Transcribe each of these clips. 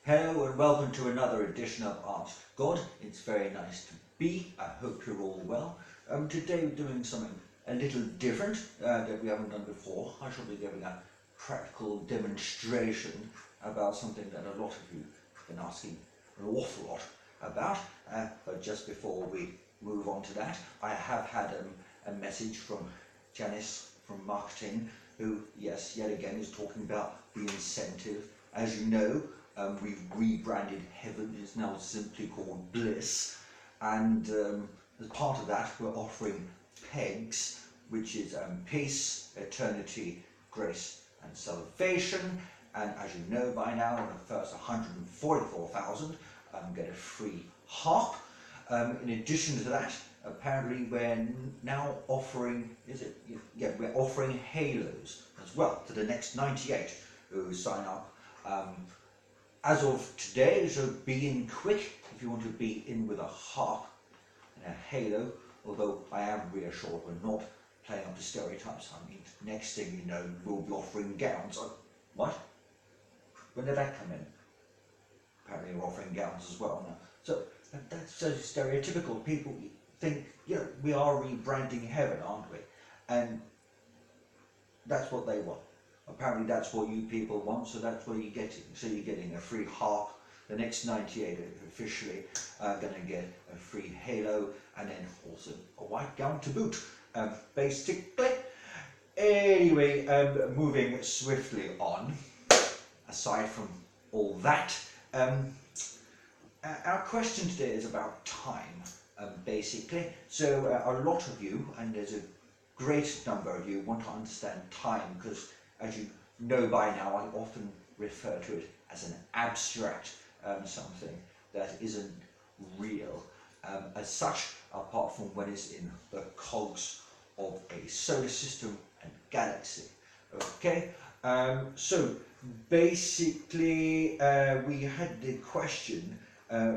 Hello and welcome to another edition of Ask God. It's very nice to be. I hope you're all well. Today we're doing something a little different that we haven't done before. I shall be giving a practical demonstration about something that a lot of you have been asking an awful lot about. But just before we move on to that, I have had a message from Janice from marketing, who, yes, yet again is talking about the incentive. As you know, we've rebranded Heaven. It's now simply called Bliss, and as part of that we're offering PEGs, which is peace, eternity, grace and salvation. And as you know by now, on the first 144,000 get a free harp. In addition to that, apparently we're now offering, we're offering halos as well to the next 98 who sign up. As of today, so be in quick if you want to be in with a harp and a halo, although I am reassured we're not playing up to stereotypes. I mean, next thing you know, we'll be offering gowns. What? When did that come in? Apparently we're offering gowns as well now. So that's so stereotypical. People think, we are rebranding Heaven, aren't we? And that's what they want. Apparently that's what you people want, so that's what you're getting. So you're getting a free harp. The next 98 are officially going to get a free halo, and then also a white gown to boot, basically. Anyway, moving swiftly on, aside from all that, our question today is about time, basically. So a lot of you, and there's a great number of you, want to understand time, because as you know by now, I often refer to it as an abstract something that isn't real as such, apart from when it's in the cogs of a solar system and galaxy. Okay, so basically we had the question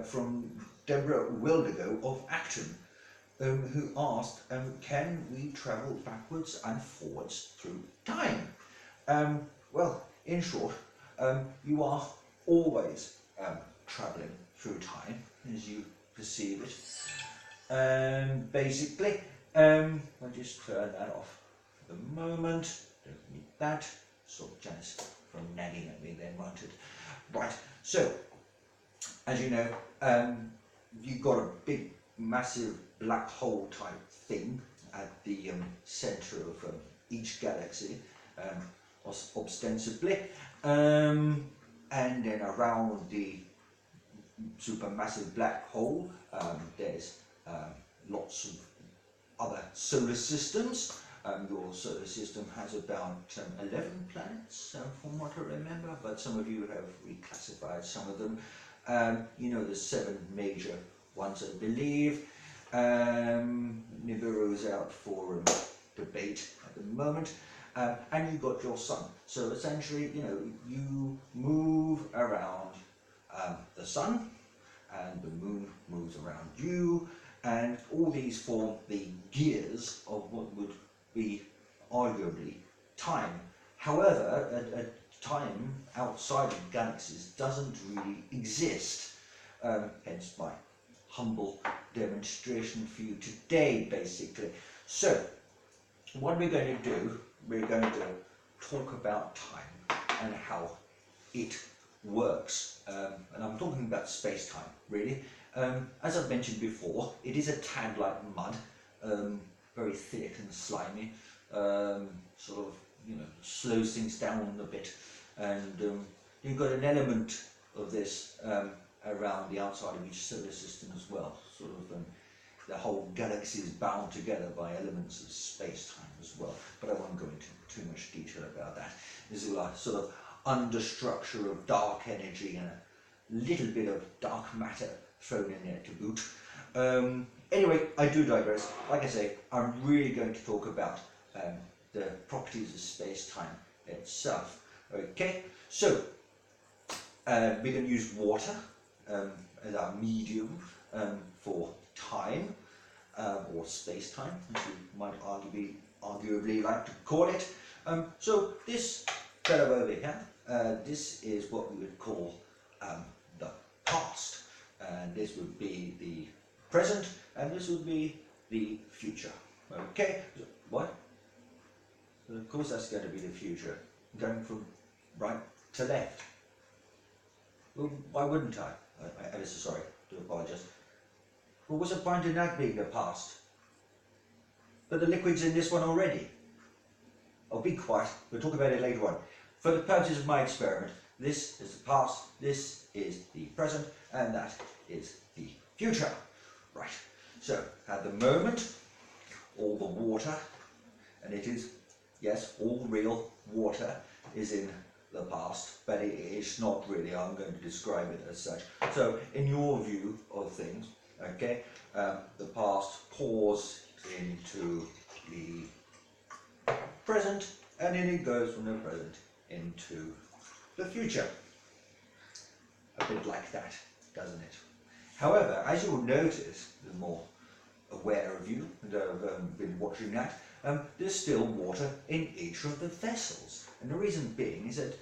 from Deborah Wildigo of Acton, who asked, can we travel backwards and forwards through time? Well, in short, you are always travelling through time as you perceive it. Basically, I'll just turn that off for the moment. Don't need that. Stop Janice from nagging at me then, won't it? Right, so, as you know, you've got a big, massive black hole type thing at the centre of each galaxy. Ostensibly, and then around the supermassive black hole there's lots of other solar systems. Your solar system has about 11 planets from what I remember, but some of you have reclassified some of them. There's 7 major ones, I believe. Nibiru's out for debate at the moment. And you've got your sun. So essentially, you move around the sun, and the moon moves around you, and all these form the gears of what would be arguably time. However, a time outside of galaxies doesn't really exist. Hence my humble demonstration for you today, basically. So, what we're going to do, we're going to talk about time and how it works. And I'm talking about space-time, really. As I've mentioned before, it is a tad like mud, very thick and slimy, sort of, slows things down a bit. And you've got an element of this around the outside of each solar system as well. Sort of the whole galaxy is bound together by elements of space-time as well, but I won't go into too much detail about that. There's a sort of understructure of dark energy and a little bit of dark matter thrown in there to boot. Anyway, I do digress. Like I say, I'm really going to talk about the properties of space-time itself. Okay, so we're going to use water as our medium for time, or space-time, as you might arguably like to call it. So this fellow over here, this is what we would call the past, and this would be the present, and this would be the future. Okay, so what? So of course that's going to be the future, going from right to left. Well, why wouldn't I? I'm so sorry, I do apologise. Well, what's the point in that being the past? But the liquid's in this one already. Oh, be quiet, we'll talk about it later on. For the purposes of my experiment, this is the past, this is the present, and that is the future. Right, so at the moment, all the water, and it is, yes, all real water is in the past, but it's not really, I'm going to describe it as such. So in your view of things, okay, the past pours into the present, and then it goes from the present into the future. A bit like that, doesn't it? However, as you'll notice, the more aware of you that have been watching that, there's still water in each of the vessels. And the reason being is that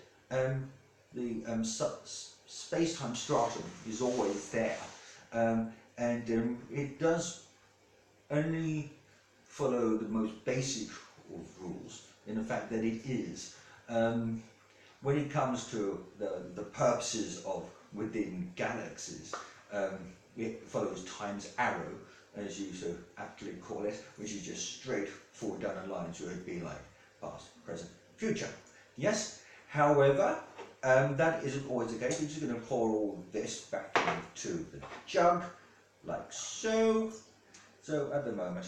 the space-time stratum is always there, and it does only follow the most basic of rules in the fact that it is. When it comes to the purposes of within galaxies, it follows time's arrow, as you so aptly call it, which is just straight forward down a line, so it'd be like past, present, future. Yes, however, that isn't always the case. We're just going to pour all this back into the jug, like so. So at the moment,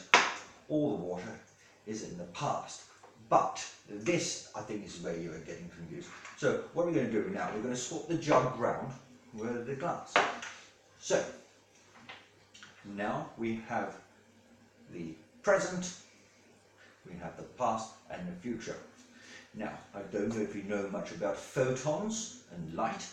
all the water is in the past. But this, I think, is where you are getting confused. So what we're going to do now, we're going to swap the jug round with the glass. So now we have the present, we have the past and the future. Now, I don't know if you know much about photons and light,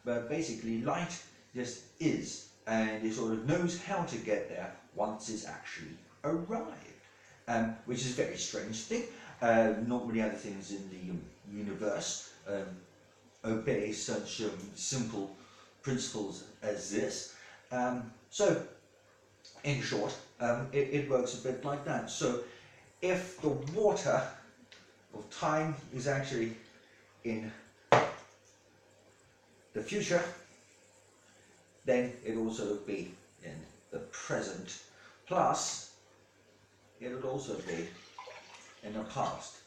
but basically light just is, and it sort of knows how to get there once it's actually arrived, which is a very strange thing. Not many other things in the universe obey such simple principles as this. So, in short, it works a bit like that. So, if the water of time is actually in the future, then it also be in the present, plus it would also be in the past.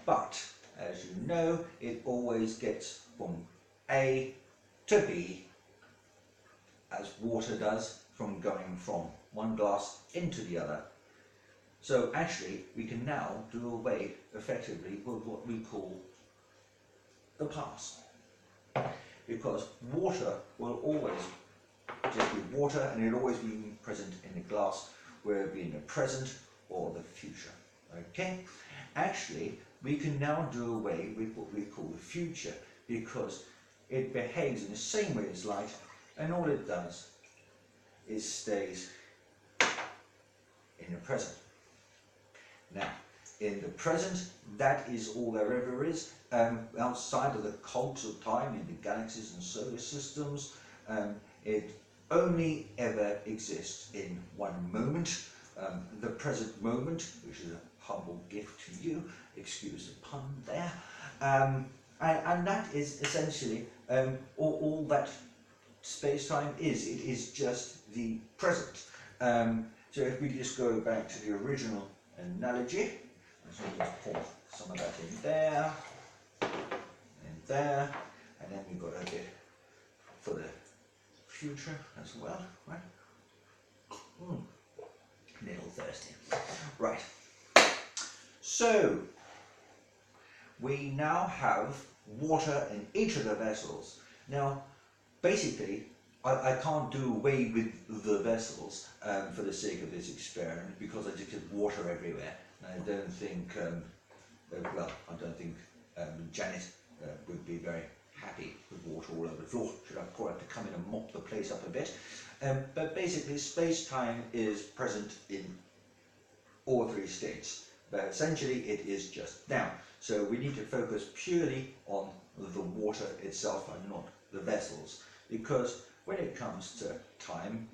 But as you know, it always gets from A to B as water does from going from one glass into the other. So actually we can now do away effectively with what we call the past, because water will always just be water, and it'll always be present in the glass, whether it be in the present or the future. Okay? Actually, we can now do away with what we call the future, because it behaves in the same way as light, and all it does is stays in the present. Now, in the present, that is all there ever is. Outside of the cogs of time in the galaxies and solar systems, it only ever exists in one moment, the present moment, which is a humble gift to you, excuse the pun there, and that is essentially all that space-time is. It is just the present. So if we just go back to the original analogy, so we'll just pour some of that in there, and then we've got a bit for the future as well, right? A little thirsty. Right. So we now have water in each of the vessels. Now, basically, I can't do away with the vessels for the sake of this experiment, because I just get water everywhere. And I don't think, I don't think Janet would be very happy with water all over the floor. Should I probably have to come in and mop the place up a bit? But basically, space-time is present in all three states, but essentially it is just now. So we need to focus purely on the water itself and not the vessels, because when it comes to time,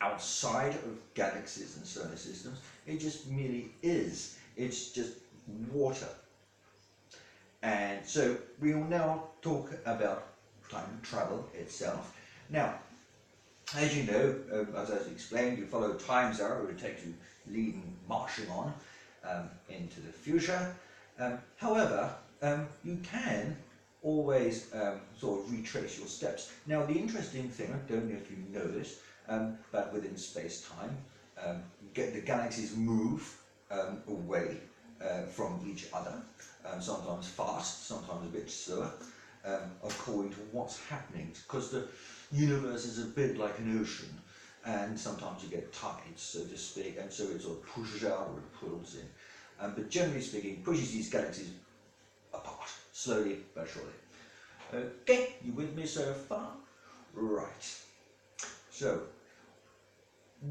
outside of galaxies and solar systems, it just merely is. It's just water. And so we will now talk about time travel itself. Now, as you know, as I explained, you follow time's arrow, it takes you leading, marching on into the future. However, you can always sort of retrace your steps. Now, the interesting thing, I don't know if you know this, but within space-time, the galaxies move away from each other, sometimes fast, sometimes a bit slower, according to what's happening, because the universe is a bit like an ocean, and sometimes you get tides, so to speak, and so it sort of pushes out or it pulls in. But generally speaking, pushes these galaxies apart, slowly but surely. Okay, you with me so far? Right. So,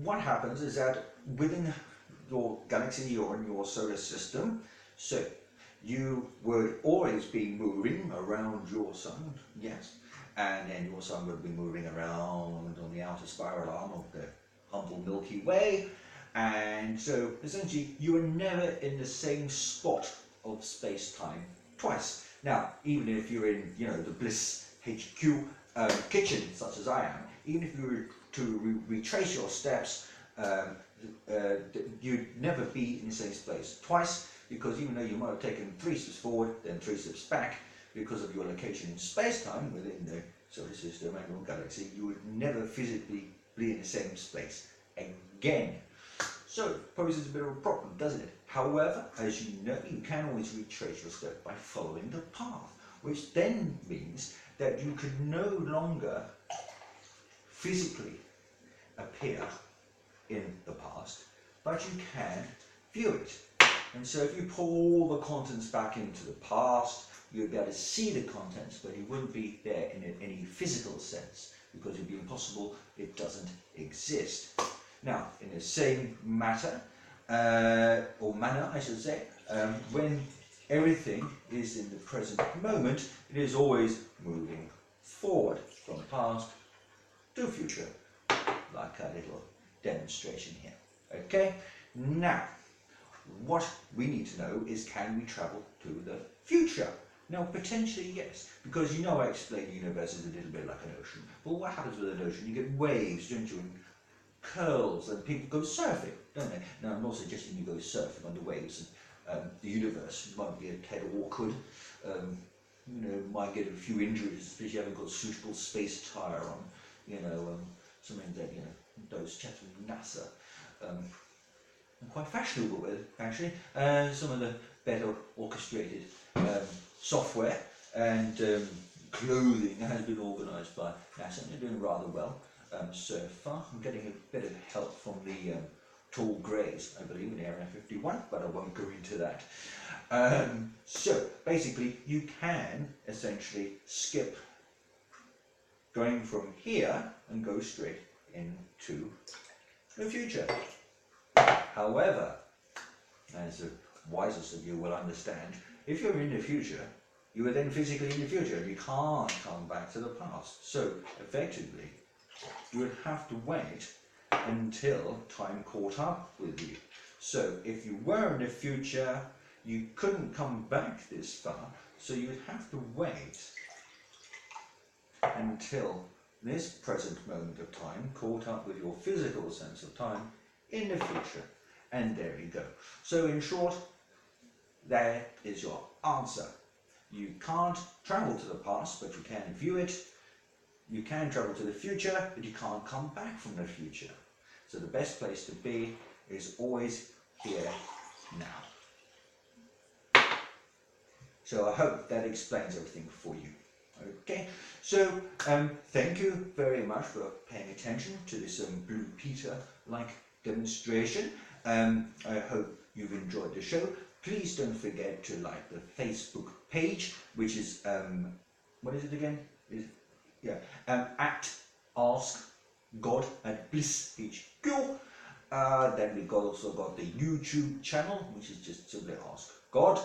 what happens is that within your galaxy or in your solar system, so you would always be moving around your sun, yes, and then your sun would be moving around on the outer spiral arm of the humble Milky Way, and so essentially you are never in the same spot of space-time twice. Now, even if you're in, the Bliss HQ kitchen, such as I am, even if you were to retrace your steps, you'd never be in the same place twice, because even though you might have taken 3 steps forward, then 3 steps back, because of your location in space-time within the solar system and your galaxy, you would never physically be in the same space again. So, it poses a bit of a problem, doesn't it? However, as you know, you can always retrace your step by following the path, which then means that you could no longer physically appear in the past, but you can view it. And so if you pull the contents back into the past, you'd be able to see the contents, but it wouldn't be there in any physical sense, because it would be impossible, it doesn't exist. Now, in the same matter, or manner I should say, when everything is in the present moment, it is always moving forward from past to future, like a little demonstration here. Okay, now what we need to know is, can we travel to the future? Now, potentially yes, because I explained the universe is a little bit like an ocean. But what happens with an ocean? You get waves, don't you, and curls, and people go surfing, don't they? Now, I'm not suggesting you go surfing on the waves and the universe. It might be a tad awkward. Might get a few injuries, especially if you haven't got suitable space tire on. Something that those chaps from NASA are quite fashionable with, actually. Some of the better orchestrated software and clothing has been organised by NASA. They're doing rather well so far. I'm getting a bit of help from the tall greys, I believe, in Area 51, but I won't go into that. So basically, you can essentially skip going from here and go straight into the future. However, as the wisest of you will understand, if you're in the future, you are then physically in the future and you can't come back to the past. So effectively, you would have to wait until time caught up with you. So if you were in the future, you couldn't come back this far, so you would have to wait until this present moment of time caught up with your physical sense of time in the future. And there you go. So in short, there is your answer. You can't travel to the past, but you can view it. You can travel to the future, but you can't come back from the future. So the best place to be is always here now. So I hope that explains everything for you. Okay, so thank you very much for paying attention to this Blue Peter-like demonstration. I hope you've enjoyed the show. Please don't forget to like the Facebook page, which is, what is it again? At Ask God at Bliss HQ. Then we've also got the YouTube channel, which is just simply Ask God.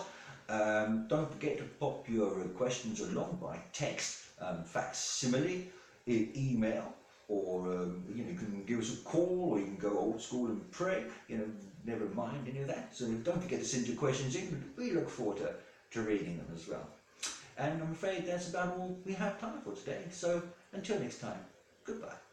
Don't forget to pop your questions along by text facsimile, email, or you can give us a call, or you can go old school and pray. Never mind any of that. So don't forget to send your questions in. We look forward to reading them as well. And I'm afraid that's about all we have time for today. So until next time, goodbye.